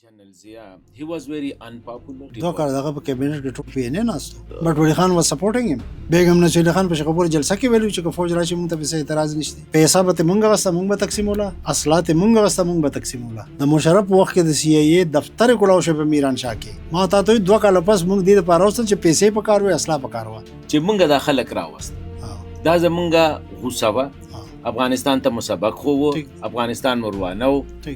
General Zia, he was very unpopular. دو کار دغه په کابینټ کې ټوپ یې نه ناستو بټ ولی خان was supporting him. بیگم نصیر خان په شکوپور جلسه کې ویلو چې فوج راشي مونږ ته به اعتراض نشته. پیسې به مونږ غوسته مونږ به تقسیموله، اصلات مونږ غوسته مونږ به تقسیموله. د مشرف وخت کې د CIA دفتر کولو شو په میران شاه کې. ما ته ته 2 کال پس مونږ دې لپاره اوسل چې پیسې په کار وي اصله په کار و. چې مونږ د خلک راوست. دا زمونږه غوسه افغانستان ته مسابق خو افغانستان مروانو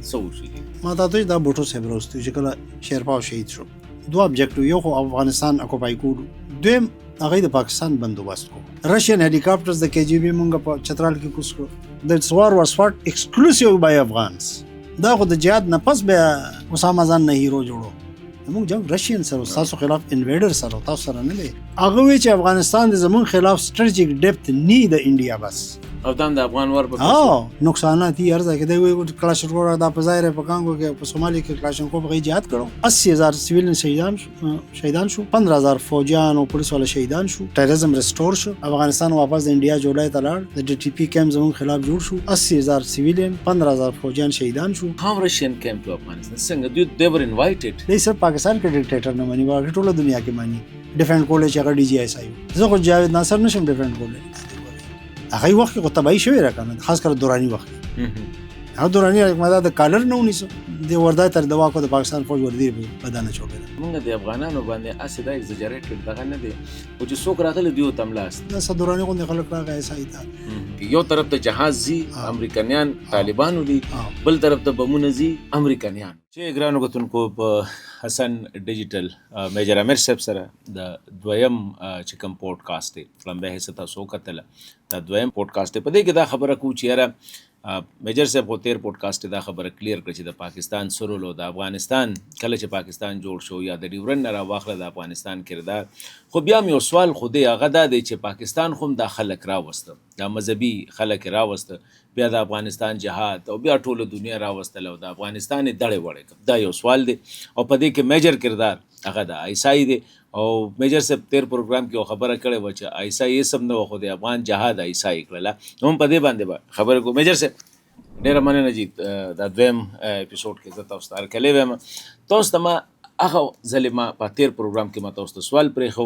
سوشي ما ته دا بوټو صاحب راستو چې کله شیرپاو شهید شو. 2 ابجیکټیو یو خو افغانستان اکوپای کولو، دویم هغه د پاکستان بندوبست کو. راشین هلیکاپټرز د KGB مونږ په چترال کې کوس کړو. د سوار was fought exclusive by Afghans. دا خو د جهاد نه پس به اسامه ځان نه هیرو جوړو. موږ جنگ راشین سره تاسو خلاف انویډر سره تاسو سره نه دی. هغه وی چې افغانستان د زمون خلاف سټریټیک ډیپث نه د انډیا بس او دا د افغان ور په نقصانات یې ارزه کې دی وی کلاشنکوف دا په ظاهر په کانګو کې په سومالي کې کلاشنکوف غي جهاد کړو. 80000 سیویلین شهیدان شو 15000 فوجیان او پولیس ولا شهیدان شو. ټیرریزم ریسټور شو. افغانستان واپس د انډیا جوړای ته لاړ. د DTP کیمپ زمون خلاف جوړ شو. 80000 سیویلین 15000 فوجیان شهیدان شو. هم راشین کیمپ په افغانستان څنګه دوی ور انوایټډ دې سر پاکستان کې ډیکټیټر نه مانی واګه ټوله دنیا کې مانی ډیفنډ کولې چې هغه DGI سایو. زه خو جاوید ناصر نشم ډیفنډ کولې. هغه وخت کې تبعی شوی راکنه خاص کر دورانی وخت. هغه دورانی حکومت د کالر نه ونیسو د وردای تر دوا کو د پاکستان فوج وردی بدانه چوبل. موږ د افغانانو باندې اسیدا ایگزاجریټډ دغه نه دی او چې څوک راغلی دیو تملاس د صدورانی غو نه خلک راغی سایدا. یو طرف ته جهاز زی امریکایان طالبانو دي، بل طرف ته بمونه زی امریکایان. چې ګرانو غتونکو په حسن ډیجیټل میجر امیر صاحب سره د دویم چې کوم پودکاسټ دی لمبه حصہ تاسو کتل دا دویم پودکاسټ په دې کې دا خبره کو چې یاره میجر صاحب خو تیر پودکاسټ دا خبره کلیر کړ چې د پاکستان سرولو د افغانستان کله چې پاکستان جوړ شو یا د ډیورن را واخله د افغانستان کردار خو بیا یو سوال خو دی هغه دا دی چې پاکستان خو د خلک راوسته د مذهبي خلک راوسته بیا د افغانستان جهاد او بیا ټوله دنیا راوستل او د افغانستان دړې وړې دا یو سوال دی او په دې کې میجر کردار هغه د ایسای دی او میجر صاحب تیر پروګرام کې خبره کړې و چې ایسای سم نه خو د افغان جهاد ایسای کړله هم په دې باندې خبره کو. میجر صاحب ډېر مننه چې دا دویم اپیسوډ کې زه تاسو ته کلې وم. تاسو ته ما هغه ځلې ما په تیر پروګرام کې ما تاسو ته سوال پرې خو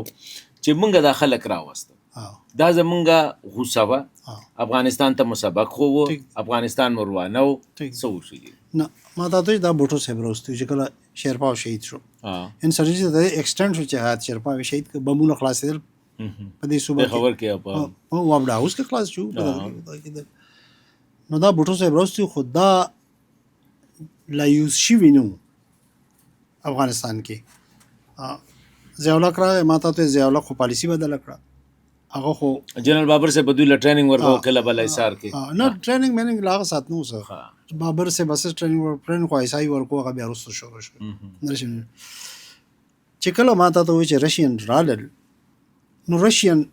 چې مونږ د خلک راوسته دا زمونږه غوسه وه افغانستان ته مسابق خو افغانستان مروانو سوشي نه ما ته دا بوټو صاحب راستو چې کله شیرپاو شهید شو انسرجنسی د ایکسټند شو چې هات شیرپاو شهید ک بمونه خلاصېدل په دې صوبه خبر کې په وابډا اوس کې خلاص شو. نو دا بوټو صاحب راستو خدا لا یوز شي وینو افغانستان کې ضیاء الله کرا ما ته ضیاء الله خو پالیسی بدل کړه. هغه خو جنرال بابر سے بدوی له ټریننګ ورکو کله بل ایثار کې نه ټریننګ میننګ لاغه ساتنو سره بابر سے بس ټریننګ خو ایسای ورکو هغه بیا رسو شروع شو. نرشن چې کله ما ته وی چې راشین رالل نو راشین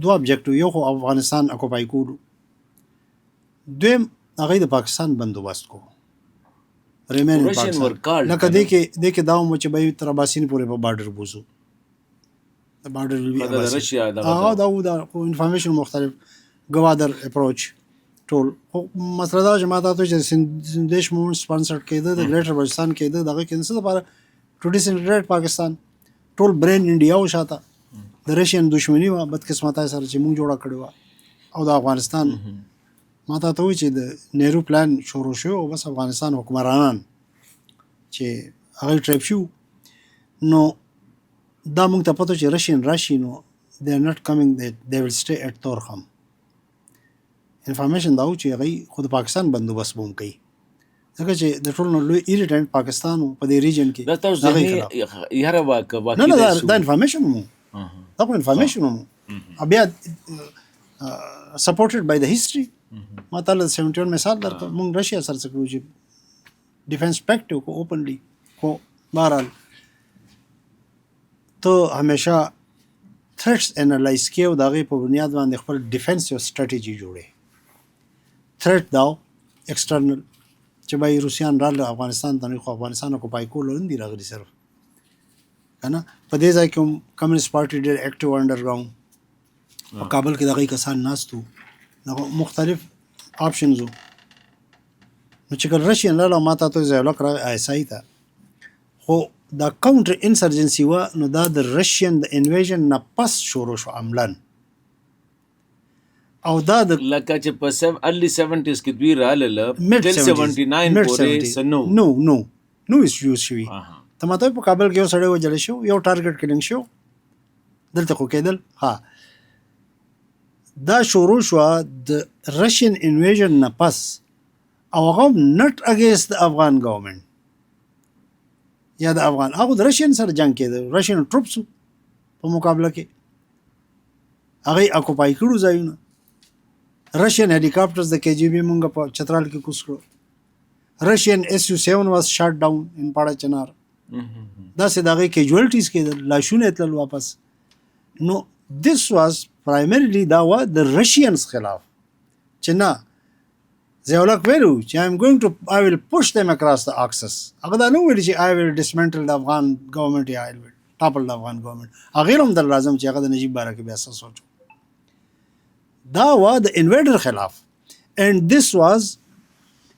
2 ابجیکټیو یو خو افغانستان اکوپای کولو، دویم هغه د پاکستان بندوبست کو. ریمین پاکستان لکه دې کې دا مو چې به تر باسین پورې په بارډر بوزو بارډر رشیا دا انفارمیشن مختلف گوادر اپروچ ټول مسله دا چې ماته ته چې سندیش موومنټ سپانسر کېده د ګریټر بلوچستان کېده دغه کې څه لپاره ټو ډیسنټریټ پاکستان ټول برین انډیا او شاته د رشین دښمنی و بدقسمتای سره چې موږ جوړه کړو او د افغانستان ماته ته وی چې د نیرو پلان شروع شو او بس افغانستان حکمرانان چې هغه ټریپ شو نو دا موږ ته پته چې راشین راشي نو they are not coming they will stay at Torkham. انفارمیشن دا و چې هغه خود پاکستان بندوبست بوم کوي ځکه چې د ټول نو لوی ایریټنټ پاکستان په دې ریجن کې دا تاسو یاره واقع نه دا انفارمیشن مو دا انفارمیشن مو بیا سپورټډ بای د هیستوري ما تعالی 71 مثال درته موږ راشیا سره څه کوو چې ډیفنس پریکټیو کو اوپنلی کو بهرحال ته همیشه تھریټس انالایز کې او دغه په بنیاد باندې خپل ډیفنس یو سټریټجی جوړه. تھریټ داو ایکسټرنل چې بای روسیان رال افغانستان ته خو افغانستان کو پای کول نه دی راغلی صرف کنه په دې ځای کې کمیونست پارټي ډېر اکټیو انډرګراوند په کابل کې دغه کسان ناستو نو مختلف آپشنز نو چې کله راشین لاله ماته ته ځای لکه ایسای ته خو دا کاونټر انسرجنسي وا نو دا د رشین د انویژن نه پس شروع شو عملاً او دا د لکه چې په early 70s کې دوی رااله mid till 79 پورې سنو نو یوز شوي ته ماته په کابل کې یو سړی وجل شو یو ټارګټ کلینګ شو دلته خو کېدل دا شروع شو د رشین انویژن نه پس او هغه نټ اگینست افغان ګورنمنت یا د افغان هغه د رشین سره جنگ کېده رشین ټروپس په مقابله کې هغه اکوپای کړو ځایونه رشین هلیکاپټرز د KGB مونږ په چترال کې کوس کړو رشین SU-7 was shot down in پاړه چنار دا سه دغه کیجوالټیز کې لاشونه تل واپس نو this was primarily دا و د رشینز خلاف چې نه زیولک ویلو چې I will push them across the axis هغه دا نو ویل چې I will dismantle the Afghan government یا I will topple the Afghan government هغه هم در لازم چې هغه د نجیب بارک بیا سوچو دا و د انویډر خلاف and this was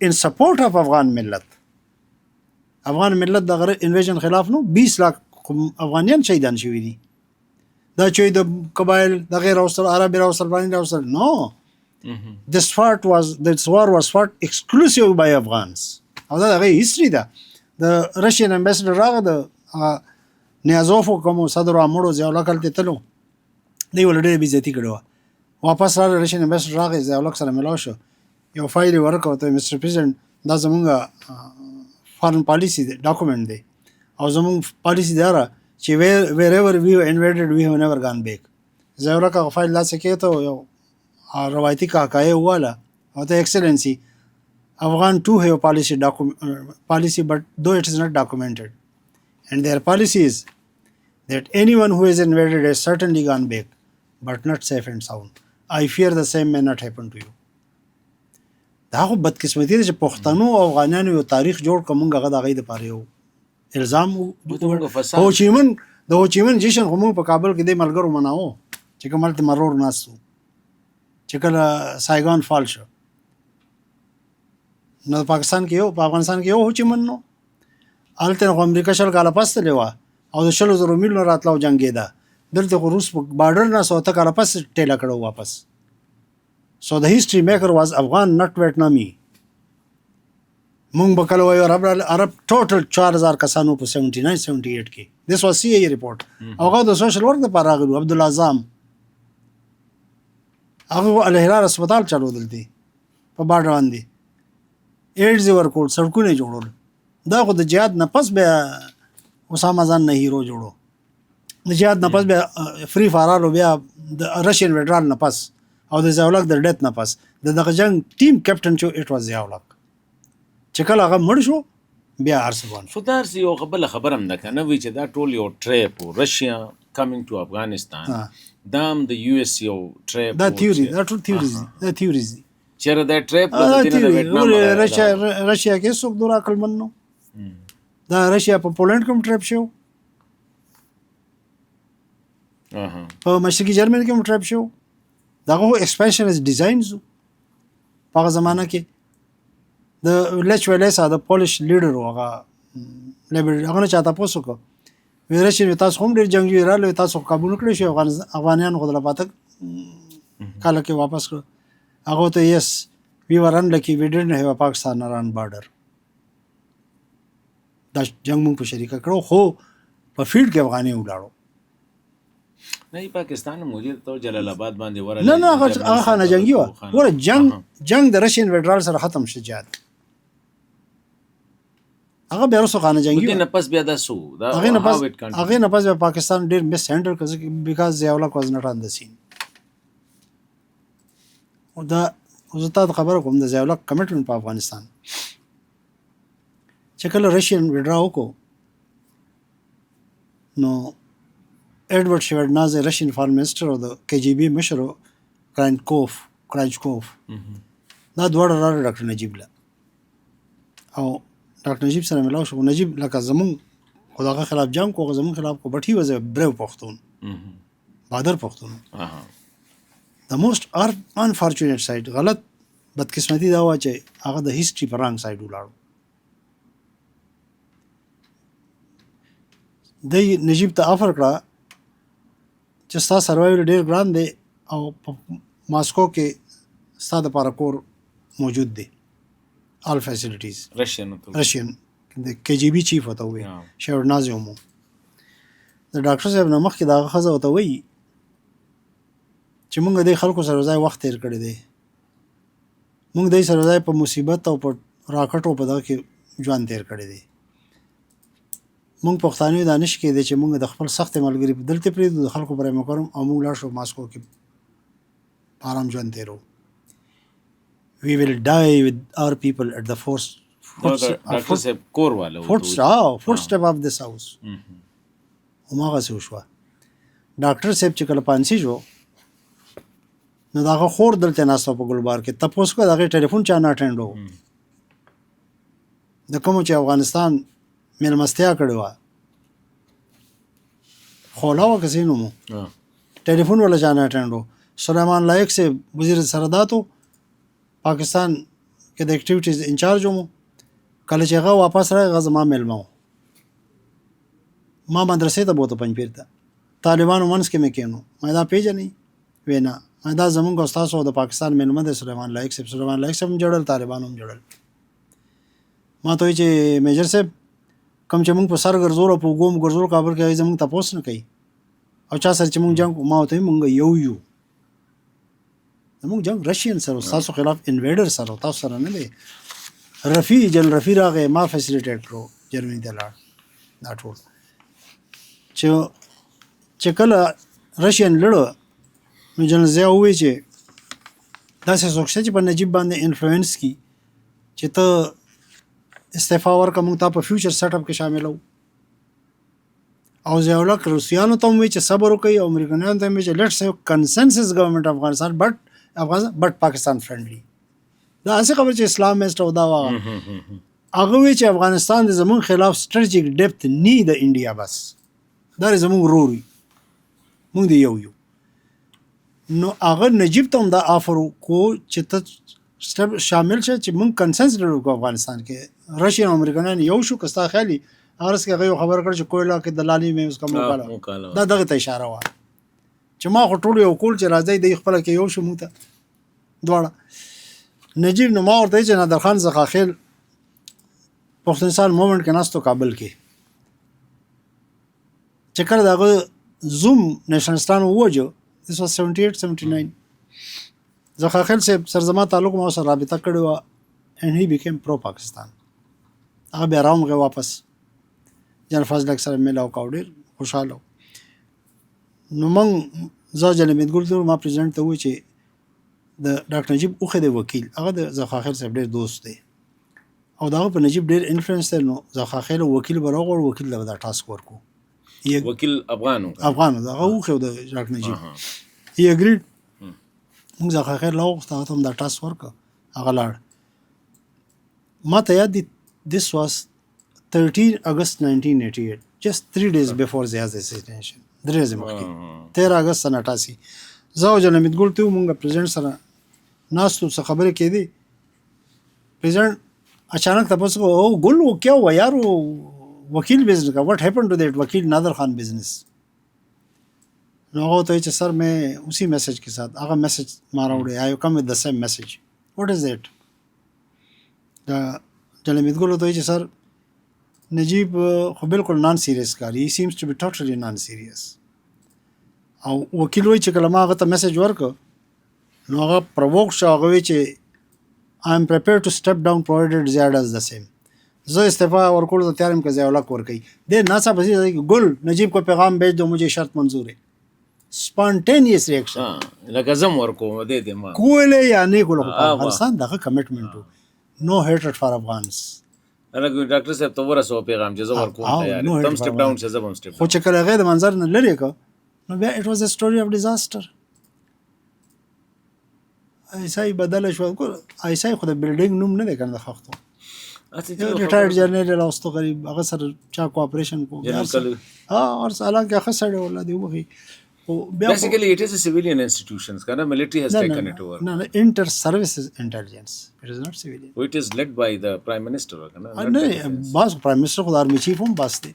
in support of افغان ملت د انویژن خلاف نو 20 लाख افغانیان شهیدان شوي دي دا چې د قبایل د غیر اوسل عرب اوسل باندې اوسل نو this war was fought exclusively by Afghans او دا غي هیستوري ده د رشین امبیسډر راغه د نیازوف کوم صدر امړو ځاله کلته تلو دی ولډه بیزتی کړو واپس را رشین امبیسډر راغی ځاله سره ملاو شو یو فایل ورکو ته مستر پریزیدنت دا زمونږ فارن پالیسی ډاکومنت دی او زمونږ پالیسی دا چې wherever we invaded we have never gone back ځاله کا فایل لا سکه ته یو روایتی کاکای والا او ته ایکسلنسی Afghan too have a policy but though it is not documented and their policy is that anyone who is invaded has certainly gone back but not safe and sound. I fear the same may not happen to you. دا خو بدقسمتي ده چې پښتنو او افغانانو یو تاریخ جوړ کومګه غدا غي د پاره یو الزام هوچیمن د هوچیمن جشن هم په کابل کې د ملګرو مناو چې کومل ته مرور ناسو چې کله سایګان فال شو نو پاکستان کې یو په افغانستان کې یو هوچیمن نو الته نو امریکا شل کاله پس تلوا او د 100,000 میل نو راتلو جنگیدا دلته روس په بارډر نه سوته کاله پس ټیلا کړو واپس So the history maker was Afghan, not Vietnamese. مونږ به کله وایو عرب ټوټل 4000 کسانو په 79-78 کې this was CIA report هغه د سوشل ورک لپاره راغلو عبد الله اعظم هغه الهلال هسپتال چلو دلته په باډر باندې ایډز ورکول سړکونه جوړول دا خو د جهاد نه پس به اسامه ځان نه هیرو جوړو د جهاد نه پس به فری فارالو بیا د رشین وډرال نه پس او د زاولک د ډیت نه پس دغه جنگ ټیم کیپټن شو اټ واز زاولک چې کله هغه مړ شو بیا ارسبان شو دار یو خبره هم ده کنه وی چې دا ټول یو ټریپ رشیا کمینګ ټو افغانستان دام د یو اس یو ټریپ دا تھیوری دا ټول تھیوریز چیرې دا ټریپ د ویتنام رشیا کې څوک دورا عقل منو دا رشیا په پولند کوم ټریپ شو په مشرقي جرمني کې ټریپ شو داغه ایکسپانشنز ډیزاینز په زمانہ کې د لچ ویلسا د پولیش لیډر هغه لیبر هغه چاته پوسو کو ویرشي تاسو هم ډیر جنگي رااله تاسو قابو نکړی شو افغانان خو د پاتک کاله کې واپس کړ هغه ته یس وی ورن لکی وی ډډنټ هیو پاکستان ران بارډر دا جنگ مون په شریکه کړو خو په فیلډ کې افغاني ولاړو نه پاکستان موجود تو جلال آباد باندې ورل نه هغه خانه جنگي و ور جنگ د رشین وډرال سره ختم شو جهاد هغه بیا رسو خانه جنگي نه پس بیا د سو دا هغه نه پس پاکستان ډیر مس هندل کړ بیکاز زیاولک واز ناٹ ان د سین او دا زه ته خبر کوم د زیاولک کمټمنټ په افغانستان چې کله رشین وډراو کو نو Edward Shevardnadze, Russian foreign minister of the KGB مشر کرانچکوف دا دوړ را ډاکټر نجیب له او ډاکټر نجیب سره ملاو شو نجیب لکه زمون خدای خلاف جنگ کو زمون خلاف کو بټي وځه برو پښتون بادر پښتون the most unfortunate side غلط بدقسمتي دا و چې هغه د هیستوري په رنګ سایډ ولاړو دی نجیب ته افر کړه چې ستا سروایول ډېر ګران دی او په ماسکو کې ستا دپاره کور موجود دی آل فیسیلیټیز رشین رشین د کې جی بي چیف ورته ووایي شیورنازي هم د ډاکټر صاحب نه مخکې د هغه ښځه ورته وایي چې مونږ د خلکو سره ځای وخت تېر کړی دی مونږ د سره ځای په مصیبت او په راکټ او په دغه کې ژوند تېر کړی دی مونږ پښتانه دا نشي کېدی چې مونږ د خپل سخت ملګري په دلته پرېږدو د خلکو پرې مکرم او مونږ لاړ شو ماسکو کې آرام ژوند تېرو we will die with our people at the ډاکټر صاحب کور والا footstep of this house هماغسې وشوه ډاکټر صاحب چې کله پانسي شو نو د هغه خور دلته ناسته په ګلبار کې تپوس کړه د هغې ټلیفون چا نه اټینډ و د کومو چې افغانستان میلمستیا کړې وه خوله وه که څه نوم و ټلیفون والا چا نه اټینډ و سلیمان لایق صاحب وزیر سردات و پاکستان کې د اکټیویټیز انچارج و کله چې هغه واپس راغی هغه زما میلمه و ما مدرسې ته بوته پنجپیر ته طالبانو منځ کې مې کېنو ما دا پیژنې وی نه دا زمونږ او ستاسو د پاکستان میلمه دی سلیمان لایق صاحب هم جړل طالبان هم جړل ما ته وایي چې میجر صاحب کوم چې مونږ په سر ګرځول او په اوږو مو ګرځول کابل کې هغوی زمونږ تپوس نه کوي او چا سره چې مونږ جنګ ما ورته وایي مونږ یو زمونږ جنګ رشین سره ستاسو خلاف انویډر سره تاسو سره نه دی جنرال رفي راغی ما فیسیلیټیټ کړو جرمني ته لاړ دا ټول چې کله رشین لړه نو جنرال ضیا ووایي چې داسې څوک شته چې په نجیب باندې انفلوئنس کي چې ته استعفا ورکړه موږ تا په فیوچر سیټ اپ کې شاملو او ضیاء الحق روسیانو ته هم وایي چې صبر وکړئ او امریکایانو ته هم وایي چې لیټس هیو کنسنسس گورنمنٹ افغانستان بټ پاکستان فرینډلی دا هسې خبر چې اسلامست او دا هغه وایي چې افغانستان د زمونږ خلاف سټریټیجیک ډیپت نی د انډیا بس دا زمونږ ورور وي مونږ د یو نو هغه نجیب ته هم دا آفر کو چې ته شامل شه چې مونږ کنسنس لرو کو افغانستان کې رشیا او امریکایان یو شو که ستا خیالي هغه ورځ کې هغه یو خبره کړه چې کویلا کې دلالي مې اوس کوم وکاله دا دغه ته اشاره وه چې ما خو ټول یو کول چې راځئ د خپله کې یو شو مونږ ته دواړه نجیب نو ما ورته وایي چې نادرخان زخاخیل پښتونستان مومنټ کې ناستو کابل کې چې کله د هغه زوم نیشنلستان ووجو this was 78-79 زخاخیل صاحب سر زما تعلق ما سره رابطه کړې وه and he became pro پاکستان هغه بیا راوغی واپس جنرال فضل سره میلاو کاو ډېر خوشحاله نو موږ زه جل امیدګل ته ما پرزیدنټ ته ووایي چې د ډاکټر نجیب اوښی دی وکیل هغه د زخاخیل صاحب ډېر دوست دی او د هغه په نجیب ډېر انفلوئنس دی نو زخاخیل وکیل به راوغواړو وکیل له به دا ټاسک ورکو وکیل افغانو هغه اوښی و د ډاکټر نجیب هی اګریډ موږ زخاخیل راوغوښته هغه ته هم دا ټاسک ورکړه هغه لاړ ما ته یاد دی this was 13 August 1988 just 3 days before Zia's assassination درې ورځې مخکې 13 اګست سن 88 زه او جنرال امیدګل ته مونږ پرزیدنټ سره ناستو څه خبرې کېدې پرزیدنټ اچانک تپوس کو او ګل وہ کیا ہوا یار وہ وکیل بزنس کا واٹ ہیپن ٹو دیٹ وکیل نادر خان بزنس نو هغه ته چې سر میں اسی میسج کے ساتھ هغه میسج مارا وړي آی کم ود د سیم میسج واٹ از دیٹ دا جنرال امیدګل ته چې سر نجیب خو بالکل نان سیریس کار هی سیمز ټو بی ټوټلی نان سیریس او وکیل وایي چې کله ما هغه ته میسج ورکړ نو هغه پرووک شو هغه وایي چې I am prepared to step down provided Zia does the same. زه استعفا ورکول ته تیار یم که ضیاء الحق ورکوي دیر ناڅاپه پسې ګل نجیب کو پیغام بھیج دو مجھے شرط منظور ہے spontaneous reaction لکه زم ورکوم دې دې ما کولې یا نه کول خو افغانستان دغه کمټمنټ نو هیټرډ فار افغانس انا ډاکټر صاحب ته ورسو پیغام چې زه ورکوم تیار تم سټپ ډاون شه زبم سټپ خو چې کله غیر منظر نه لري کو نو بیا it was a story of disaster ایسای بدل شو ایسای خو د بلډینګ نوم نه دی کنه د خښتو ریټایرډ جنرال اوستو غریب هغه سره چا کوآپریشن کو ها اور سالان کې خسړ ولا دی وږي basically it is a civilian institutions kind of military has taken it over no inter services intelligence it is not civilian it is led by the prime minister no boss prime minister خو د army chief هم باس دی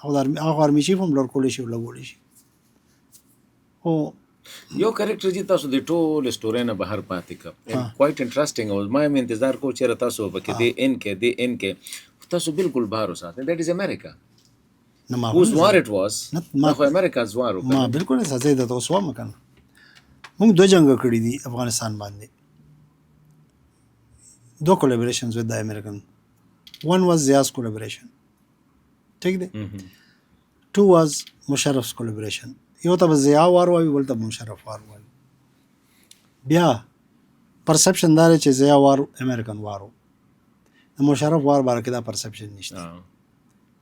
هغه آرمي چیف هم لور کولی شي او لګولی شي خو یو کریکټر چې تاسو د ټول سټوري نه بهر پاتې کړ کوایټ انټرېسټینګ او ما هم انتظار کو چې تاسو پکې دی ان کې تاسو بالکل بهر وساتئ دیٹ از امریکا نه ما whose war it was ما خو امریکا's war ما بالکل سزا د تاسو ما کنه موږ دوه جنگ کړی دي افغانستان باندې دو collaborations with the American. One was Zia's collaboration. Take the. Two was Musharraf's collaboration. یو ته زیا وار وایي ولته مشرف وار وایي بیا پرسپشن دار چې زیا وار امریکن وارو د مشرف وار بار کې دا پرسپشن نشته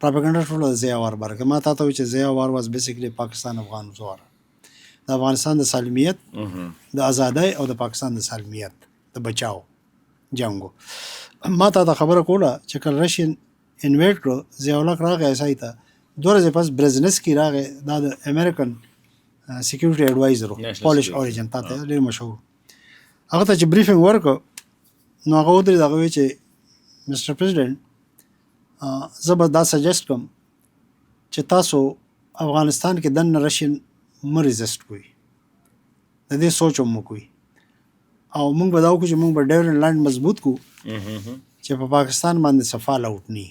پروپاګاندا ټول زیا وار بار کې ما ته چې زیا وار واز بیسیکلی پاکستان افغان وار د افغانستان د سالمیت د ازادۍ او د پاکستان د سالمیت د بچاو جنگو ما ته خبره کوله چې کله رشین انویټ کړو زیا الله راغی ایسای ته دوه ورځې پس برزنسکي راغی دا د امریکن سکیورټي اډوایزر پولیش اوریجن ته ډېر مشهور هغه ته چې بریفینګ ورکړ نو هغه ودرې دغه وی چې مستر پریزیډنټ زه به دا سجیسټ کوم چې تاسو افغانستان کې دننه رشین مه ریزسټ کوئ د دې سوچ هم وکړئ او موږ به دا وکړو چې موږ به ډیورنډ لینډ مضبوط کړو چې په پاکستان باندې صفال اوټ نه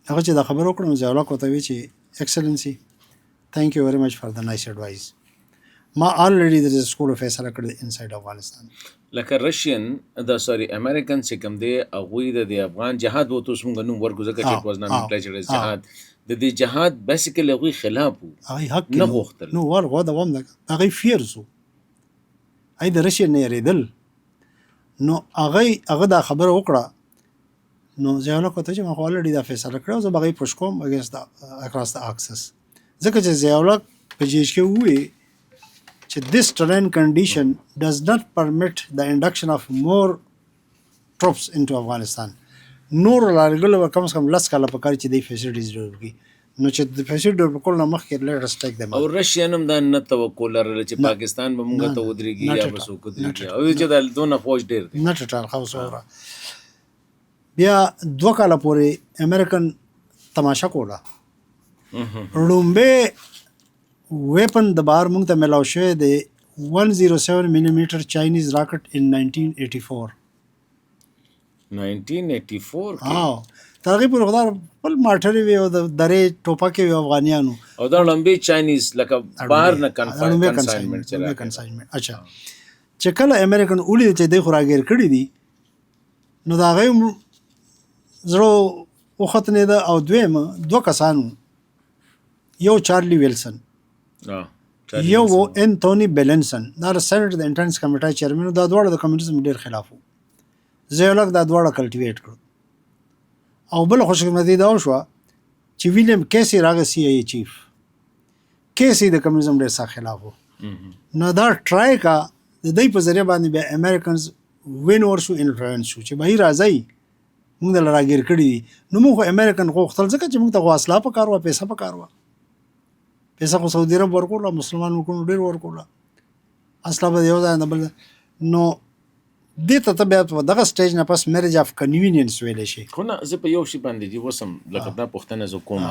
هغه چې دا خبر وکړم زه الله کوته وی چې ایکسلنسي thank you very much for the nice advice ما already there is a school of فیصله کړی inside افغانستان لکه رشین دا سوري امریکن چې کوم دی هغوی د افغان جهاد وو تاسو موږ نوم ورکو ځکه چې it was not declared as جهاد د دې جهاد بیسیکلی هغوی خلاف وو هغه حق نه غوښتل نو ورغو دا وم هغه فیرز وو هغه د رشین نه یریدل نو هغه دا خبره وکړه نو زه نو کوته چې ما already دا فیصله کړو زه بغي پوش کوم against the across the axis ځکه چې زیاولک په جیش کې وی چې this terrain condition does not permit the induction of more troops into Afghanistan نور لارګل کم سے کم لس کاله په کار چې د فیسیلیټیز ډیولپ کی نو چې د فیسیلیټي په کول نه مخکې لیټ ریسپیکټ دم او رشین هم دا نه توقع لرله چې پاکستان به مونږ ته ودرېږي یا به څوک ودرېږي او چې د دونه فوج ډېر دی نه ټټال خاص اورا بیا دوه کاله پورې امریکن تماشا کوله لومبه ویپن د بار مونږ ته ملاو شوی دی 107 ملي میټر چاینیز راکټ ان 1984 ترغیب پر خدای خپل ماټری وی او د درې ټوپکې وی افغانیانو او دا لومبي چاینیز لکه بهر نه کنساینمنت اچھا چې کله امریکن اولی چې د خوراګیر کړی دي نو دا غي زړه وختنه ده او دوه کسانو یو چارلی ویلسن یو انټونی بیلنسن دا سېنټ د انټرنس کمیټه چیرمن دا دوه د کمیونیزم ډیر خلاف وو زیولک دا دوه کلټیویټ کړ او بل خوشخدمتي دا شو چې ویلیام کیسی راغی سی ای چیف کیسی د کمیونیزم ډیر سخت خلاف وو نو دا ټرای کا د دې په ذریعہ باندې به امریکنز وین ورسو انفلوئنس شو چې به راځي موږ د راګیر کړی نو موږ امریکن غوښتل ځکه چې موږ ته غواصله په کار و پیسې په کار و پیسې خو سعودي عرب ورکول مسلمان وکړو ډیر ورکول اصله به یو ځای نه بل نو دې ته بیا په دغه سټیج نه پس میریج اف کنوینینس ویل شي خو نه زه په یو شی باندې دی وسم لکه دا پښتنه زه کوم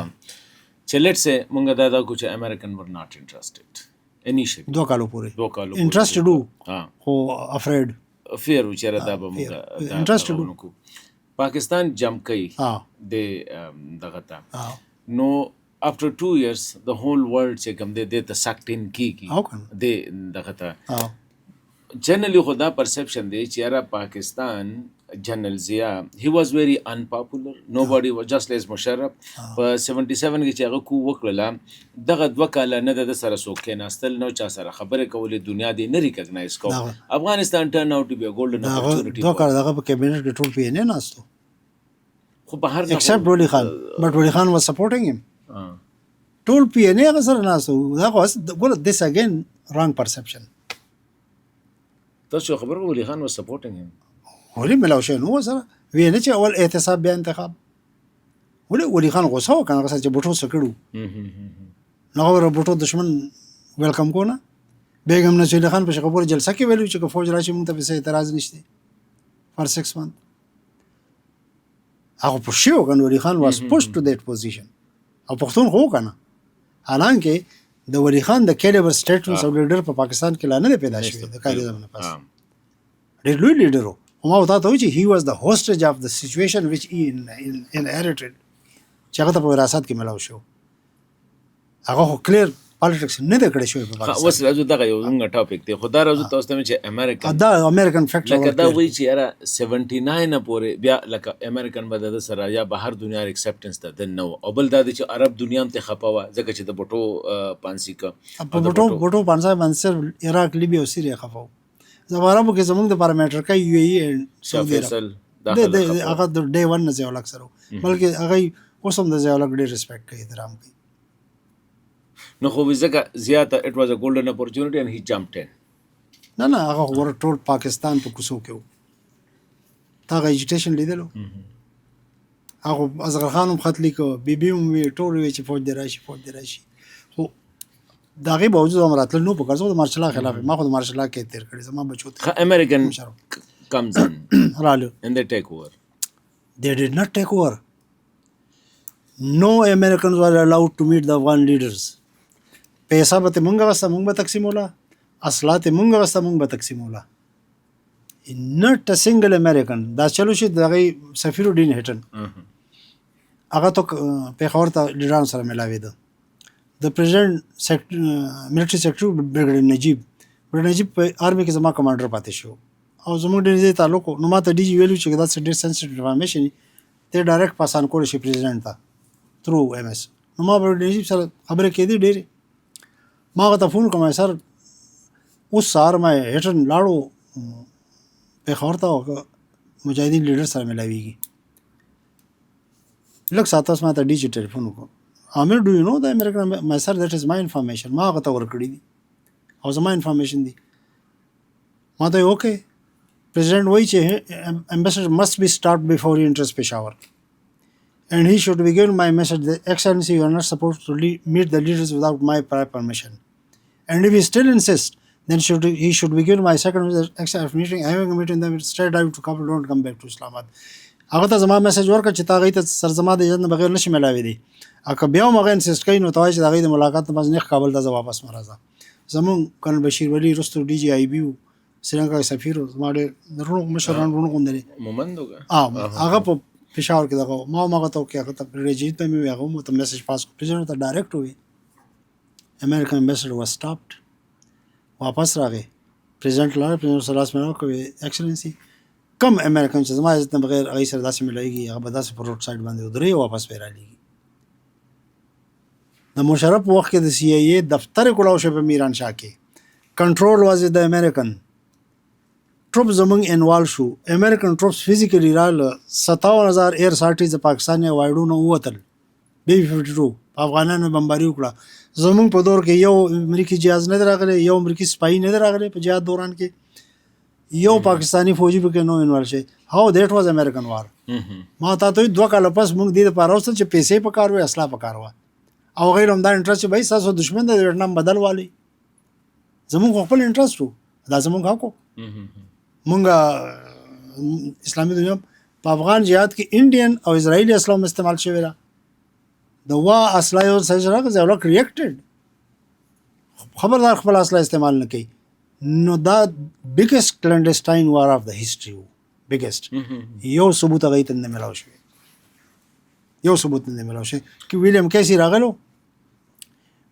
چې لیټ سه موږ دا کو چې امریکن ور ناٹ انټرېسټډ انیشلی دوه کالو پورې انټرېسټډ وو خو افریډ فیر و چیرې دا به موږ انټرېسټډ وو پاکستان جمپ کوي د دغه تا نو after 2 years the whole world چې کوم د ته سکټ ان کیږي د دغه تا generally خدا perception دی چې را پاکستان جنرال ضیا he was very unpopular nobody was just like مشرف په 77 کې چې هغه کو وکړه دغه دوه کاله نه د سره سوکې ناستل نو چا سره خبره کولې دنیا دې نه ریکګنایز کو افغانستان turn out to be a golden opportunity دوه کاله دغه په کابینټ کې ټول پی نه ناستو خو بهر except ولی خان but ولی خان was supporting him ټول پی نه هغه سره ناستو دا ګور this again wrong perception تاسو خبر ولی خان was supporting him ولی ملاو شي نو سره وینه چې اول احتساب بیا انتخاب ولی خان غوسه وکړه چې بوټو سکړو نو غوړ بوټو دشمن ویلکم کو نه بیگم نصیر خان په شکوپور جلسه کې ویلو چې فوج راشي مونږ ته به اعتراض نشته for 6 months هغه په شو کنه ولی خان واز pushed to that position او پښتون خو کنه حالانکه د ولی خان د کیلیبر سټیټمنټس او لیډر په پاکستان کې لا نه پیدا شوی د قائد اعظم نه پاس ډېر لوی لیډر و او ما وتا ته چې he was the hostage of the situation which he inherited چې هغه ته په وراثت کې ملاو شو هغه خو کلیر پالیټکس نه د کړی شوی په پاکستان اوس راځو دغه یو څنګه ټاپک دی خو دا راځو تاسو ته چې امریکا دا امریکن فیکټر لکه دا وایي چې یاره 79 پورې بیا لکه امریکن به د سره یا بهر دنیا اکسپټنس ته د نو او بل دا چې عرب دنیا ته خپاوه ځکه چې د بوټو پانسی کا په بوټو پانسا باندې عراق لیبیا او سیریا خپاو زمارو کې زمونږ د پارامټر کا یو ای سعودي فیصل داخله هغه د ډے 1 نه زیول اکثر بلکې هغه اوس هم د زیول ډېر ریسپیکټ کوي احترام کوي نو خو ځکه زیاته اټ واز ا ګولډن اپورچونټی اند هی جمپډ ان نه هغه ور ټول پاکستان په کوسو کې تا هغه ایجوکیشن لیدلو هغه اصغر خان هم خط لیکو بیبي هم وی ټول وی چې فوج دی راشي خو داغه باوجود هم راتل نو په کارزو د مارشال خلاف ما خو د مارشال کې تیر کړی زما بچو ته امریکن comes in رالو and they take over. They did not take over. No Americans were allowed to meet the Afghan leaders. پیسہ به ته مونږ غوسته مونږ به تقسیموله اصلات یې مونږ غوسته مونږ به تقسیموله not a single American دا چلو چې دغه سفیر ډین هټن هغه ته پیښور ته لیډرانو سره ملاوېده د پریزیډنټ ملټری سیکرټری بریګیډیر نجیب په آرمي کې زما کمانډر پاتې شو او زموږ ډېر زیات تعلق نو ما ته ډي جی ویلو چې دا ډېر سنسټیو انفارمیشن ته ډایرکټ پاسان کول شي پریزیډنټ ته تھرو ایم ایس نو ما په نجیب سره خبرې کېدې ډېرې ما هغه ته فون کوم سر اوس سهار مې هټن لاړو پیښور ته مجاهدین لیډر سره ملاویږي لږ ساعت اوس ما ته ډي جی ټلیفون وکړو عامر ډو یو نو د امریکن مای سر دیٹ از مای انفارمیشن ما هغه ته ورکړی دي او زما انفارمیشن دي ما ته اوکے پریزیډنټ وایي چې امبیسډر must be stopped before he enters Peshawar and he should be given my message that excellency you are not supposed to meet the leaders without my prior permission and if he still insists then he should be given my second message meeting having a meeting them straight out to Kabul don't come back to Islamabad هغه ته زما میسج ورکړ چې تا غي ته سرزما د اجازه بغیر نشي ملاوي دي اګه بیا مغه انسیسټ کوي نو توای چې دا غي د ملاقات په ځنه کابل ته واپس مرزه زمون کل بشیر ولی رستو ډي جی آی بي سرنګا سفیر ما د رونو مشران رونو غوندري مومندوګه هغه په پېښور کې دغه ما مغه ته کې هغه ته ریجیټ ته مې هغه مو ته میسج پاس کړ پریزیډنټ ته ډایرکټ وی امریکن امبیسډر واز سټاپډ واپس راغی پریزیډنټ لاره پریزیډنټ سلاس مې وکړ ایکسلنسی کم امریکن چې زما عزت نه بغیر هغه سره داسې ملایږي هغه به داسې پر روډ سایډ باندې ودرې واپس پیرالیږي د مشرف وخت کې د سی ای ای دفتر کولاو شو په میران شاه کې کنټرول واز د امریکن ټروپ زمونږ انوالو شو امریکن ټروپس فزیکلی رااله 57000 ایر سارټیز د پاکستان یا وایډونو ووتل بی 52 افغانانو بمباری وکړه زمونږ په دور کې یو امریکای جهاز نه راغلی یو امریکای سپای نه راغلی په جهاد دوران کې یو پاکستانی فوجي به نو انوال شي هاو دیٹ واز امریکن وار ما ته 2 کال پس موږ دې لپاره اوس چې پیسې پکار وي اصله پکار وي او غیر هم دا انټرست چې 200 دشمن د ویتنام بدل والی زموږ خپل انټرست وو دا زموږ حق مونږ اسلامي دنیا په افغان جهاد کې انډین او اسرائیلی اسلام استعمال شوی را د وا اصله یو سره ځوړک ریاکټډ خبردار خپل اصله استعمال نه کوي نو دا biggest clandestine war of the history biggest یو ثبوت هغه ته نه ملاو شوی یو ثبوت نه ملاو شوی چې ویلیام کیسی راغلو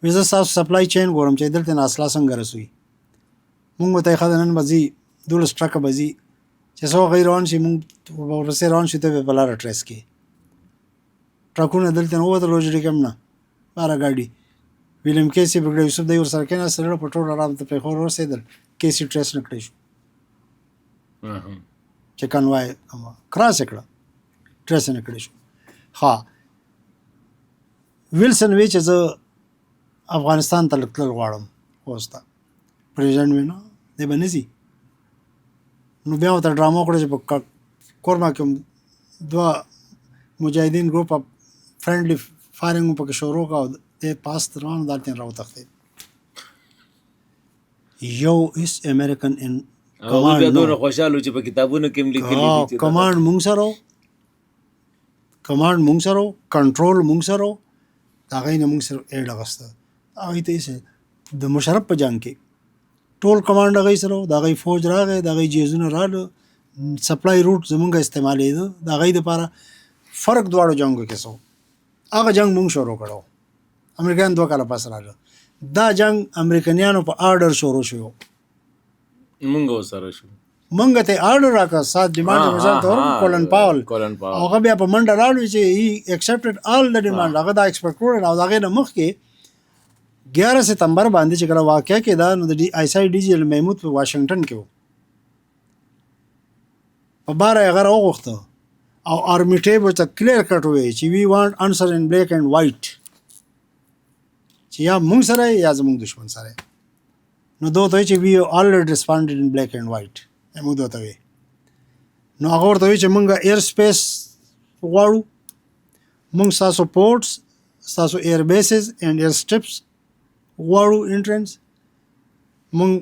ویزا ساس سپلای چین ګورم چې دلته اصله څنګه رسوي مونږ ته خدانن بزي دولس ټرک بزي چې څو غیرون شي مونږ ورسره روان شي ته په لار ټریس کې ټرکونه دلته نو وته لوجري کوم نه بارا ګاډي ویلیام کیسی برګ یوسف د ور سره کنه سره په ټول آرام ته په خور ورسېدل کیسی ټریس نکړی شو چې کنوای کراس کړه ټریس نکړی شو ها ویلسن وی چې زه افغانستان ته تلل غواړم خوستا پریزیډنټ وینا دی بنزي نو بیا ته ډرامو کړی چې په کورما کې دوا مجاهدین ګروپ اپ فرندلی فایرینګ په کې شروع کا د پاس روان دالته راو تخته یو اس امریکن ان کمانډ نو خوشاله چې په کتابونو کې لیکلي دي کمانډ مونږ سره کمانډ مونږ سره و، کنټرول مونږ سره و، د هغې نه مونږ صرف ایډ اخیسته. هغې ته یې د مشرف په جنګ کې ټول کمانډ هغې سره و، د هغې فوج راغی، د هغې جیزونه راغله، سپلای روټ زمونږ استعمالېده. د هغې دپاره فرق دواړو جنګو کې څه و. هغه جنګ مونږ شروع کړی و، امریکایان 2 کاله پس راغله. دا جنګ امریکنیانو په آرډر شروع شوی و. مونږ ورسره شو. مونږ ته آرډر راکړه، سات ډیمانډ ورسره ته ورکړو، کولن پاول. هغه بیا په منډه راوړي چې هی ایکسپټډ آل د ډیمانډ. هغه دا ایکسپیکټ کړی او د هغې نه مخکې 11 ستمبر باندې چې کله واقع کېده نو د آی سی ډي جنرال محمود په واشنګټن کې و. په باره یې هغه راوغوښته او آرمیټیب ورته کلیر کټ ووایي چې وي وانټ انسر ان بلیک اینډ وایټ، چې یا مونږ سره یا زمونږ دشمن سره. نو ده ورته وایي چې وي آلریډي ریسپانډډ ان بلیک اینډ وایټ، محمود ورته وایي. نو هغه ورته وایي چې مونږ ایر سپیس غواړو، مونږ ستاسو پورټس، ستاسو ایر بیسز اینډ ایر سټرپس غواړو انټرنس، مونږ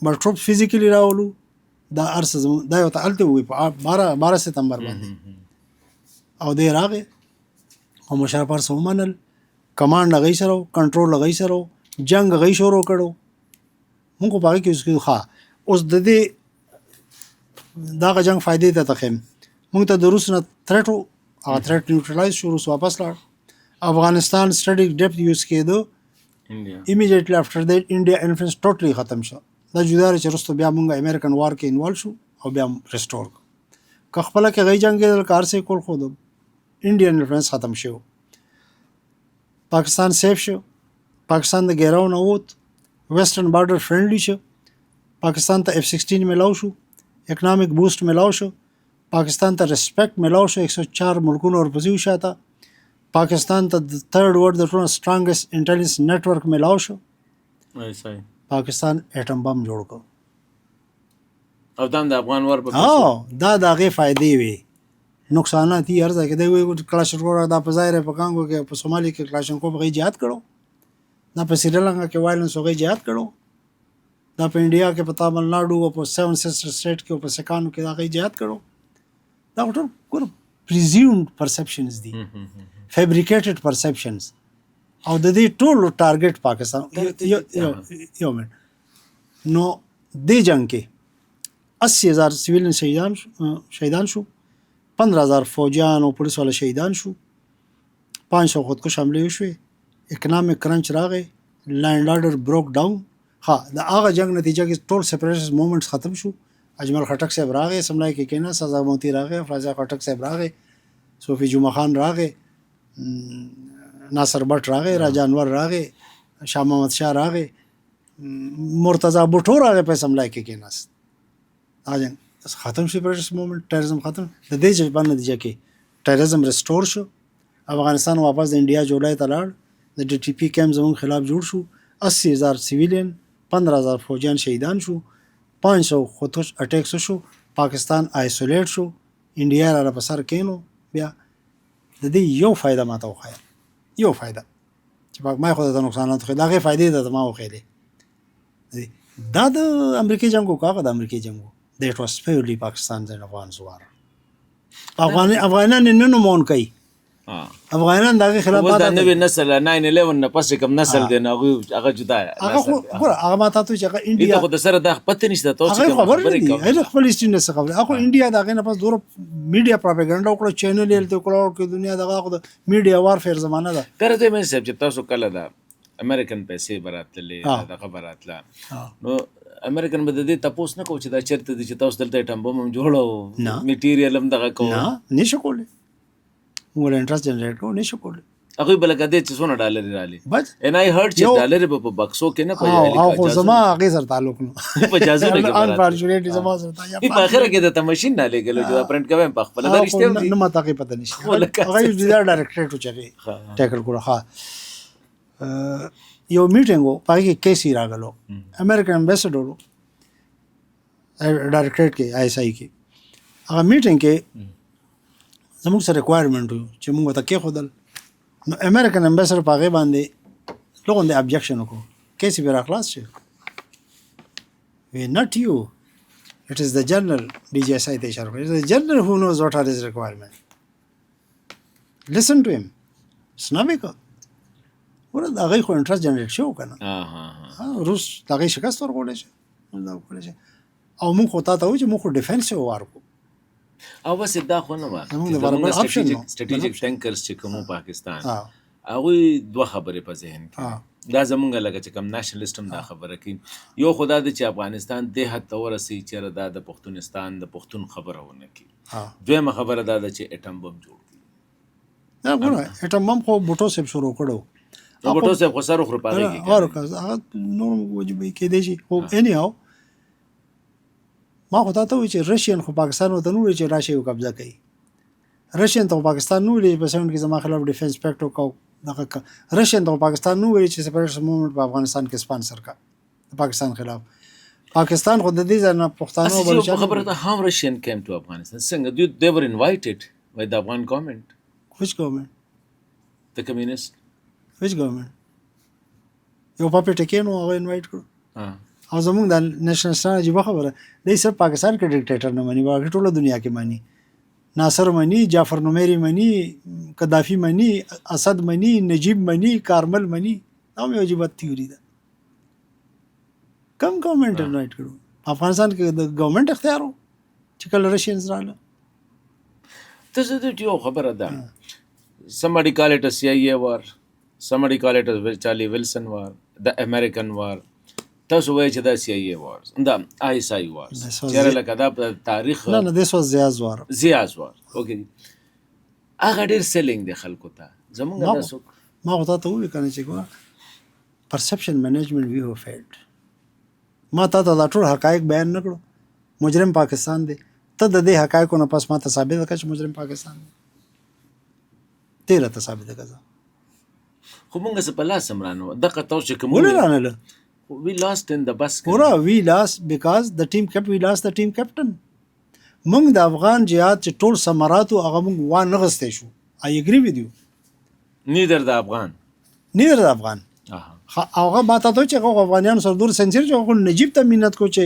به ټروپ فزیکلی راولو. دا هر څه زموږ دا یې ورته هلته ووایي په 12 ستمبر باندې. او دی راغی او مشرف هر څه ومنل، کمانډ هغوی سره و، کنټرول هغوی سره و، جنګ هغوی شروع کړو. مونږ خو په هغې کې اوس کېدو. ښه اوس د دې دغه جنګ فایدې ته تخیم. مونږ ته د روس نه تھریټ و، هغه تھریټ نیوټرلایز شو، روس واپس لاړ. افغانستان سټریټیک ډیپتھ یوز کېدو. immediately after that India influence totally ختم شو. دا جدا چې وروسته بیا مونږ امریکن وار کې انوالو شو او بیا ریسټور کړو. که خپله کې هغوی جنګېدل کار سې کول، خو د انډین انفلوئنس ختم شو. پاکستان سیف شو، پاکستان د ګیراو نه ووت، ویسټرن بارډر فرینډلی شو، پاکستان ته F-16 میلاو شو، اکنامک بوسټ میلاو شو، پاکستان ته ریسپیکټ میلاو شو، 104 ملکونه ورپسې وشاته، پاکستان ته د تھرډ ورلډ د ټولو سټرانګسټ انټیلیجنس نیټورک میلاو شو. پاکستان ایټم بم جوړ کړ او دا د افغان وار په دا د هغې فایدې وي. نقصانات یې هر ځای کې دی. وایي کلاشنکوف دا په ظاهر په کانګو کې، په سومالي کې کلاشنکوف هغوی جهاد کړو، دا په سریلنکا کې وایلنس هغوی جهاد کړو، دا په انډیا کې په تامل ناډو او په 7 سسټر سټیټ کې او په سکانو کې هغوی جهاد کړو. دا ټول پریزیومډ پرسپشنز دي، فیبریکیټډ پرسپشنز. او د دې ټولو ټارګټ پاکستان. یو منټ. نو دې جنګ کې 80,000 سویلین شهیدان شو، 15,000 فوجیان او پولیس والا شهیدان شو، 500 خودکش حملې وشوې، اکنامک کرنچ راغی، لینډ آرډر بروک ډاون. ها د هغه جنګ نتیجه کې ټول سپریټیسټ موومنټس ختم شو. اجمل خټک صاحب راغی، سملای کې کېناست، سزا موتی راغی، افرازا خټک صاحب راغی، صوفي جمعه خان راغی، ناصر بټ راغی، راجا انور راغی، شاه محمد شاه راغی، مرتضی بوټو راغی، په سملای کې کېناست. دا جنګ ختم شو، سپریټیسټ موومنټ، ټیرریزم ختم. د دې په نتیجه کې ټیرریزم ریسټور شو، افغانستان واپس د انډیا جوړای ته لاړ، د ډي ټي پی کیمپ زموږ خلاف جوړ شو، 80,000 سیویلین، 15,000 فوجیان شهیدان شو، 500 خودکش اٹیکس شو، پاکستان آیسولیټ شو، انډیا را په سر کېنو. بیا د دې یو فایده ماته وښایه، یو فایده چې ما خو د نقصانات خو د هغې فایدې ته ما وښیلې. دا د امریکې جنګ و، هغه د امریکې جنګ و. That was purely Pakistan's and Afghan's war. افغانان یې نه نومون کوي، افغانان د هغې خلاف دا نوی نسل 9/11 نه پس کوم نسل دی نو هغه جدا هغه خو ګوره هغه ما تاسو چې هغه انډیا خو د سره د پته نشته تاسو هغه خبر نه دي، هغه خپل هیستوري نه خبره. هغه انډیا د هغې نه پس دوره میډیا پروپاګاندا وکړه، چینل یې ته وکړه چې دنیا دغه خو د میډیا وارفیر زمانه ده. درته مې صاحب چې تاسو کله دا امریکن پیسې براتلې دا خبراتله نو امریکن به د دې تپوس نه کوي چې دا چیرته دي چې تاسو دلته ایټم بم جوړو میټیریل هم دغه کوو؟ نه نشو کولی، موږ انټرست جنریټ کوو، نشو کولی. هغه بل کده چې څونه ډالر رالي بس ان آی هرت چې ډالر په بکسو کې نه پېژنې. او خو زما هغه سره تعلق نه په اجازه نه ان فارچونټلی زما سره تا یا په اخر کې د ماشين نه لګلو چې پرنٹ کوي په خپل دا رښتیا دي نه ماته کې پته نشي. هغه یو ډایرکټریټ و چې ټیکل کړو. ها یو میټینګ و، پای کې کیسی راغلو، امریکن امبیسډر ډایرکټریټ کې آی اس آی کې. هغه میټینګ کې زموږ سره ریکوایرمنټ و چې موږ ته کې خودل. نو امریکن امبیسډر په هغې باندې لغونې ابجیکشن وکړو، کیسې پرې راخلاص شي. وی ناٹ یو، اٹ از د جنرل. ډي جی ایس آی ته اشاره وکړه، د جنرل هو نوز واټ آر هز ریکوایرمنټ. listen to him سنابې که ګوره د هغوی خو انټرست جنریټ شو که نه روس د هغوی شکست ورکولی شي دا وکړی شي او موږ خو تا ته وایو چې موږ خو ډیفینس یې وار کړو او بس دا خو نه وه زموږ دپاره بل option نه و. سټریټیجک ټینکرز چې کوم پاکستان ها. هغوی دوه خبرې په ذهن کې دا زمونږ لکه چې کوم نیشنلسټ هم دا خبره کوي یو خو دا دی چې افغانستان دې حد ته ورسوي چېرې دا د پښتونستان د پښتون خبره ونه کړي دویمه خبره دا ده چې اټم بم جوړ کړي دا ګوره اټم بم خو بوټو صاحب شروع کړو بوټو صاحب خو سر وخورو په هغې کې هغه نور وجبې کېدی شي خو anyhow ما خو تا ته وایي چې رشین خو پاکستان ورته نه وایي چې راشي او قبضه کوي رشین ته پاکستان نه ویلي په 70 کې زما خلاف ډیفنس پیکټ وکړو دغه رشین ته پاکستان نه ویلي چې سپریټ موومنټ په افغانستان کې سپانسر کا د پاکستان خلاف پاکستان خو د دې ځنه پښتانه او بلوچستان خبره ده هم رشین came to Afghanistan څنګه they were invited by the Afghan government which government the communist which government یو پاپې ټکینو هغه انوایټ کړو او زمونږ د نېشنلستان عجیبه خبره دی صرف پاکستان کې ډیکټیټر نه مني باقي ټوله دنیا کې مني ناصر مني جعفر نمیری مني قذافي مني اسد مني نجیب مني کارمل مني دا مې عجیبه تیوري ده کم ګورنمنت انوایټ کړو افغانستان کې د ګورنمنت اختیار و چې کله رشینز رااله ته زه دې یو خبره ده somebody call it a CIA war somebody call it a Charlie Wilson war the American war تاسو وایئ چې دا CIA wars دا ISI wars چېرې لکه دا په تاریخ نه this was Zia's war اوکې هغه ډېر سیلینګ دی خلکو ته زمونږ دا څوک ما خو تا ته وویل که نه چې ګوره پرسپشن مینجمنټ وی هو فیلډ ما تا ته دا ټول حقایق بیان نه کړو مجرم پاکستان دی ته د دې حقایقو نه پس ما ته ثابت کړه چې مجرم پاکستان دی ته راته ثابت کړه خو مونږ څه په لاس هم رانه دغه تاسو چې کوم ولې رانله we lost in the bus ګوره we lost because we lost the team captain موږ د افغان جهاد چې ټول ثمراتو هغه موږ وانغستی شو I agree with you neither the Afghan هغه ما ته چې هغه افغانیان سره دور سنچر چې هغه نجیب ته مینت کو چې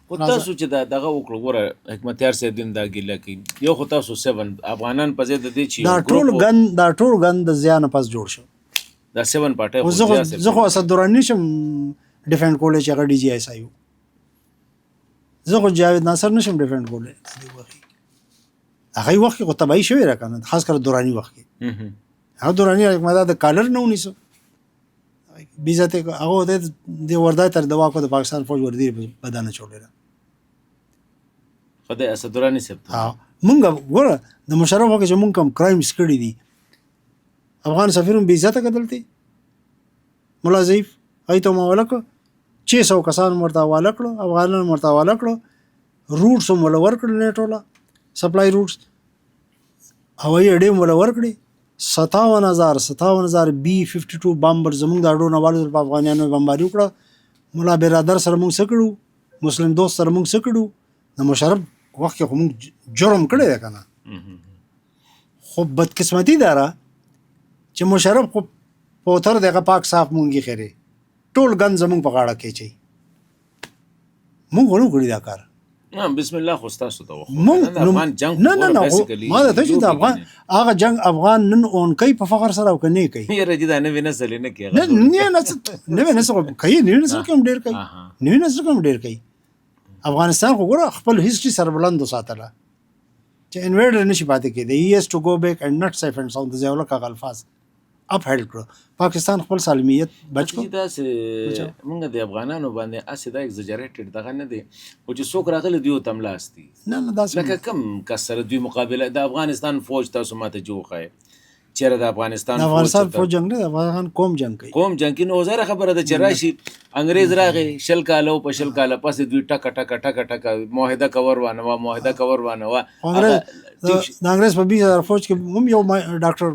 خو تاسو چې دغه وکړو ګوره حکمتیار صاحب دین دا ګیله کوي یو خو تاسو 7 افغانان په ځای د دې چې دا ټول ګن د زیان پس جوړ شو دا 7 پټه خو زه خو اسد درانی شم ډیفند کولای چې هغه ډي جی ایس آیو زه خو جاوید ناصر نشم ډیفند کولای هغه وخت کې تبعی شوی را کنه خاص کر دورانی وخت کې هغه دورانی ماده د کالر نه ونیسو بیزته هغه د وردای تر دوا کو د پاکستان فوج وردی بدانه چولې خدای اسد درانی صاحب مونږ ګوره د مشرف وکړه چې مونږ کوم کرایمز کړی دي افغان سفیرون بی عزته کدلتي مولا ضعیف ایته مولا کو 600 کسان مرته والا کړو افغانان مرته والا کړو روټس مولا ور کړل نه ټوله سپلای روټس هوایي اډې مولا ور کړی 57000 B-52 بمبر زمونږ د اډو نه والو په افغانانو بمباري وکړه مولا برادر سره مونږ سکړو مسلم دوست سره مونږ سکړو د مشرف وخت کې مونږ جرم کړی دی کنه خو بدقسمتي داره چې مشرف خو پوتر دغه پاک صاف مونږی خیره ټول ګن زمونږ په غاړه کې چي مونږ ورو کړی دا کار بسم الله خو تاسو ته افغان جنگ نه ما ته چې د افغان هغه جنگ افغان نن اون کوي په فخر سره او کني کوي یې رجدا نه وینسل نه کوي نه وینسل کوي نه وینسل کوم ډیر کوي نه وینسل کوم ډیر کوي افغانستان خو ګوره خپل هیستوري سره بلند وساتله چې انویډر نشي پاتې کېدی he has to go back and not safe and sound د ځاولک الفاظ اپ هیډ کړو پاکستان خپل سالمیت بچ کو دا موږ د افغانانو باندې اسې دا ایگزاجریټډ دغه نه دی او چې څوک راغلی دیو تملاستی نه دا لکه کم کسر دوی مقابله د افغانستان فوج تاسو ماته جوخه چیرې د افغانستان فوج جنگ نه د افغان قوم جنگ کوي کې نو زره خبره ده چې راشي انګريز راغی شل کاله په شل کاله پس دوی ټک معاهده کور وانه د انګريز په 20000 فوج کې هم یو ډاکټر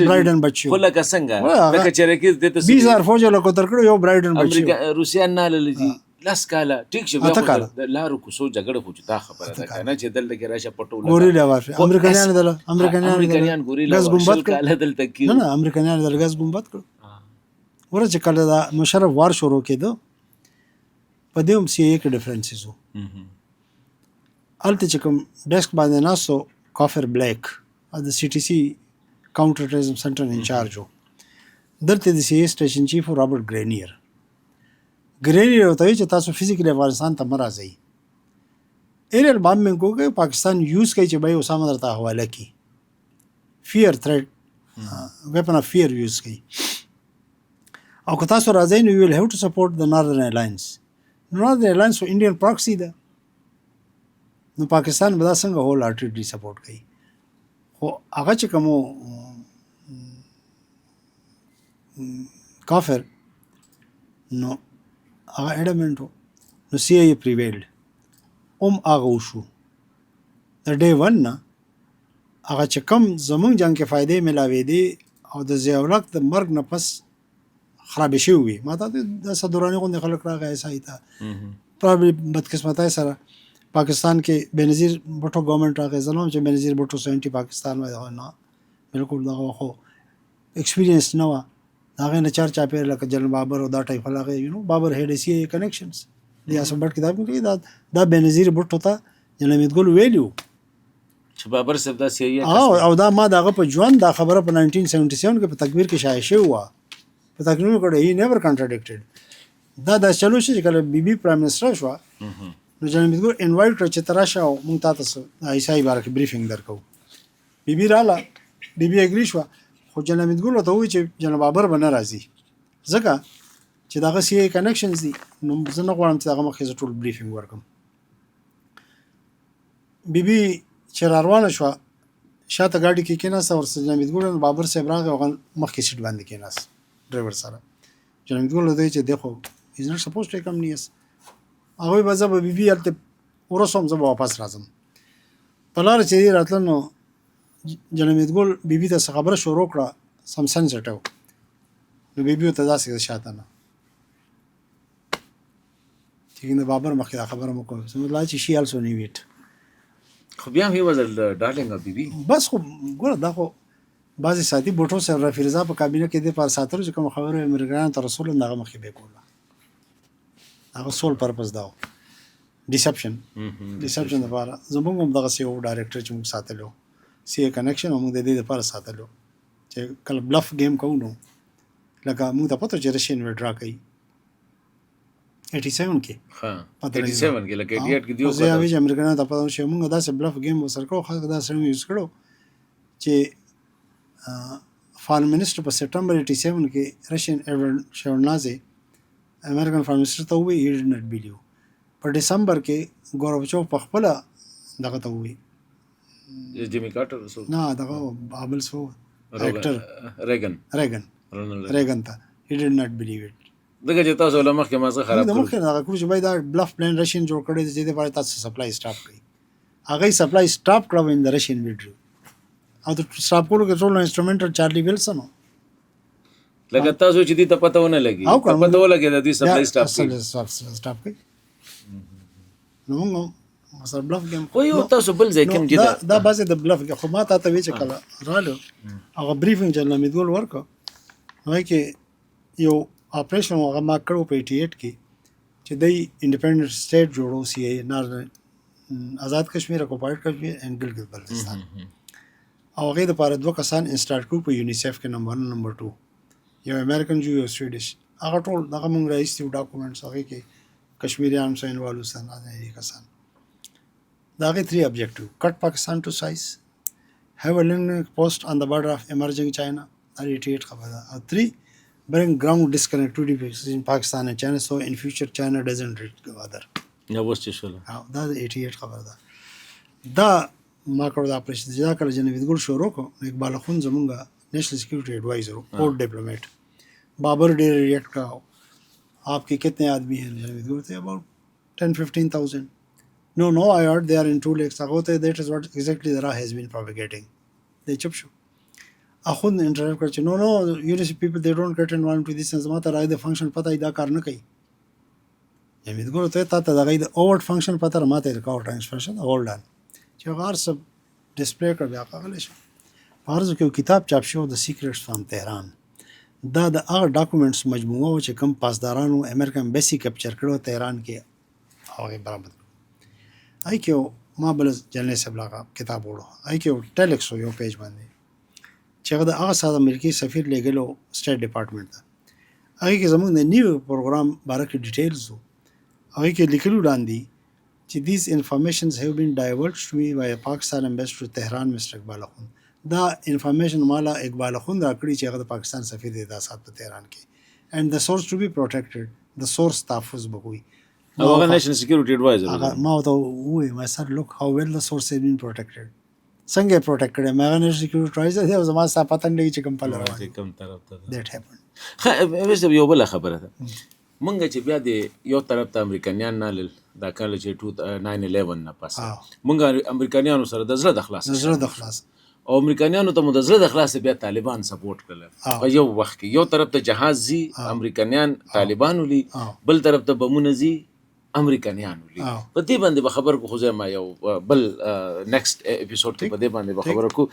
برایډن بچو خو لکه څنګه لکه چیرې کې د 20000 فوج له کوتر کړو یو برایډن بچو امریکا روسیا نه للی لاس کاله ټیک شو بیا د لارو کو سو جګړه خو تا خبره ده کنه چې دلته کې راشه پټول ګوریلا وافه امریکایان ګوریلا شل کاله دلته کې نه امریکایان د غاز ګمبد کړو ورته کله دا مشرف وار شروع کېدو په دې هم سی کې ډیفرنسز وو الته چې کوم ډیسک باندې ناسو کافر بلیک د سی ټی سی کاونټر ټیرریزم سنټر انچارج و دلته د سی ای سټیشن چیف رابرټ ګرینیر ورته وایي چې تاسو فزیکلی افغانستان ته مه راځئ ایریل بامبینګ وکړئ پاکستان یوز کوي چې به یې اسامه درته حواله کړي فیر تھریټ ویپن اف فیر یوز کوي او که تاسو راځئ نو یو ویل هیو ټو سپورټ د ناردرن ایرلاینز ناردرن ایرلاینز خو انډین پراکسي ده نو پاکستان به دا څنګه هول هارټیډلی سپورټ کوي خو هغه چې کومو کافر نو هغه اډمنټ نو سی ای پریویلډ هغه وشو د ډے ون نه هغه چې کم زمونږ جنګ کې فایدې ملاوېدې او د ضیاءالحق د مرګ نه پس خرابې شوي وي ما ته د صدوراني غوندې خلک راغی ایسایي ته پرابلي بدقسمتۍ سره پاکستان کې بېنظیر بټو ګورنمنټ راغی زه نه وایم چې بېنظیر بټو سو پاکستان وایي نه بلکل دغه خو ایکسپیرینس نه وه د هغې نه چاپېره لکه جنرال بابر او دا ټایپ خلک بابر هیډ سی ای کنیکشنز د یاسین بټ کتاب کې دا بېنظیر بټو ته جنرال حمید ګل ویلي وو چې بابر صاحب دا سی ای او دا ما د هغه په ژوند دا خبره په 1977 کې په تکبیر کې شایع شوې وه په تقریر کړی هی نیور کنټراډکټډ دا چلو شي چې کله بی بی پرایم منسټر شوه نو جنرال حمید ګل انوایټ کړ چې ته راشه او موږ تا ته عیسایي باره کې بریفینګ درکوو بی بی راله بی بی اګري شوه خو جنرال حمید ګل ورته ووایي چې جنرال بابر به نه راځي ځکه چې دغه سی ای کنیکشنز دي نو زه نه غواړم چې هغه مخکې زه ټول بریفینګ ورکړم بی بی چې را روانه شوه شاته ګاډي کې کېناسته ورسره جنرال حمید ګل بابر صاحب راغی هغه مخکې سیټ باندې کېناست ډرایور سره جنرال حمید ګل ورته وایي چې دی خو از ناټ سپوز ټو کم نیس هغوی به زه به بي بي هلته ورسوم زه به واپس راځم په لاره چې دی راتله نو جنرال حمید ګل بي بي ته څه خبره شروع کړه سم سنسټیو نو بي بي ورته داسې شاته نه چې د بابر مخکې دا خبره مو کوم زموږ لا چې شي آلسو نیو اټ خو بیا هم هی واز ډارلینګ اف بی بی بس خو ګوره دا خو بعضې ساتي بوټو صاحب رفیع رضا په کابینه کې د پاره ساتلو چې کوم خبره امریکایانو ته رسول هم د هغه مخکې به یې کوله هغه سول پرپز دا و ډیسپشن دپاره زموږ هم دغسې یو ډایرکټر چې موږ ساتلو سی ای کنیکشن او موږ د دې دپاره ساتلو چې کله بلف ګیم کوو نو لکه موږ ته پته چې رشین وډرا کوي 87 کې ها 87 کې لکه 88 کې دیو زه یې امریکایانو ته پته شو موږ داسې بلف ګیم وسر کوو خلک داسې یوز کړو چې فارن منسټر په سپټمبر 87 کې رشین ایډورډ شورنازي امریکن فارن منسټر ته ووایي هی ډid not believe په ډسمبر کې ګوربچوف په خپله دغه ته ووایي جیمی کارټر رسول نه دغه بل څه اکټر ریګن ته هی ډid not believe it دغه چې تاسو له مخکې ما څه خراب د مخکې نه کړو چې باید دا بلف پلان رشین جوړ کړی دی چې د لپاره تاسو سپلای سټاپ کړئ هغه سپلای سټاپ کړو ان د رشین ویډیو او د سټاپ کولو کنټرول انسټرومنټر چارلی ویلسن لکه تاسو چې دې ته پته ونه لګي پته ولګي د دې سپلای سټاپ کړي نو موږ مثلا بلف ګیم خو یو تاسو بل ځای کې دا بازه د بلف خو ما ته وی چې کله رالو هغه بریفینګ جنرال حمید ګل ورکو هغه کې یو اپریشن هغه ما کړو په 88 کې چې د انډیپندنت سټیټ جوړو سی ای ناردرن آزاد کشمیر اکوپایډ کشمیر اینڈ ګلګت بلتستان او هغه د پاره دوه کسان انسټارټ کړو په یونیسیف کې نمبر 1 نمبر 2 یو امریکن جو یو سویډش هغه ټول دغه مونږ راځي ډاکومېنټس هغه کې کشمیریان سره انوالو سره نه کسان دا غي 3 objective cut Pakistan to size have a link post on the border of emerging China 88 خبره او 3 bring ground disconnectivity between Pakistan and China so in future China doesn't reach other یا وست شول دا 88 خبره دا ما کړو دا پرېشته دا کله جنوید ګل شروع کو اقبال خون زمونږ national security adviser और डिप्लोमेट Babar day react का आपके कितने आदमी हैं अबाउट 10-15,000 no I heard they are in 2 lakhs agote that is what exactly the Ra has been propagating they chup shu akhun interrupt kar no university people they don't get involved to this as mata rai the function pata ida kar na kai yamid go te ta da gai the overt function pata mata record transmission hold on chagar sab display kar bya qagale shu فارزو کې کتاب چاپ شو د سیکریټس فرام تهران دا د هغه ډاکومېنټس مجموعه و چې کوم پاسدارانو امریکن بیسي کپچر کړو تهران کې هغه برابر آی کې ما بل جنرال صاحب لاغه کتاب وړو آی کې ټیلکس یو پیج باندې چې هغه د هغه سره امریکایي سفیر لېږلو سټیټ ډپارټمنټ ته هغې کې زموږ د نیو پروګرام باره کې ډیټیلز وو هغې کې لیکلي وړاندې چې these informations have been divulged to me by a Pakistan ambassador to Tehran Mr. Iqbal Akhund دا انفارمیشن مالا اقبال اخوند راکړي چې هغه د پاکستان سفیر دی دا سات په تهران کې and the source to be protected the source تحفظ بکوي او هغه نېشنل سکیورټي ایڈوایزر هغه ما ته ووایي my sir look how well the source has been protected څنګه پروټیکټ کړي ما هغه نېشنل سکیورټي ایڈوایزر دی او زما صاحب پته نه لګي چې کوم په لور روان کوم طرف ته that happened ویسه یو بل خبره ده مونږ چې بیا د یو طرف ته امریکایان نه لل دا کله چې 9/11 نه پس مونږ امریکایانو سره د زړه د خلاص نظر د خلاص او امریکایانو ته د زړه د خلاص بیا طالبان سپورټ کړل په یو وخت کې یو طرف ته جهاز زی امریکایان طالبانو لی بل طرف ته بمونه زی امریکایانو لی په دې باندې به خبر کو خو ما یو بل نیکسټ اپیسوډ کې په دې باندې به خبر کو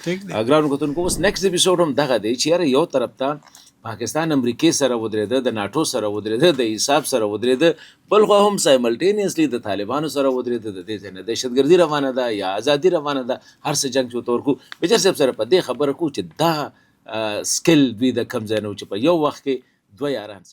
اګرانو کوتونکو اوس نیکسټ اپیسوډ هم دغه دی چې یو طرف ته پاکستان امریکای سره ودرېده د ناتو سره ودرېده د حساب سره ودرېده بل خو هم سایملټینیسلی د طالبانو سره ودرېده د دې ځنه دهشتګردي روانه ده یا ازادي روانه ده هر څه جنگ چوتور کو بچر صاحب سره په دې خبره کو چې دا سکل دوی د کم ځای نه چې په یو وخت کې دوه یاران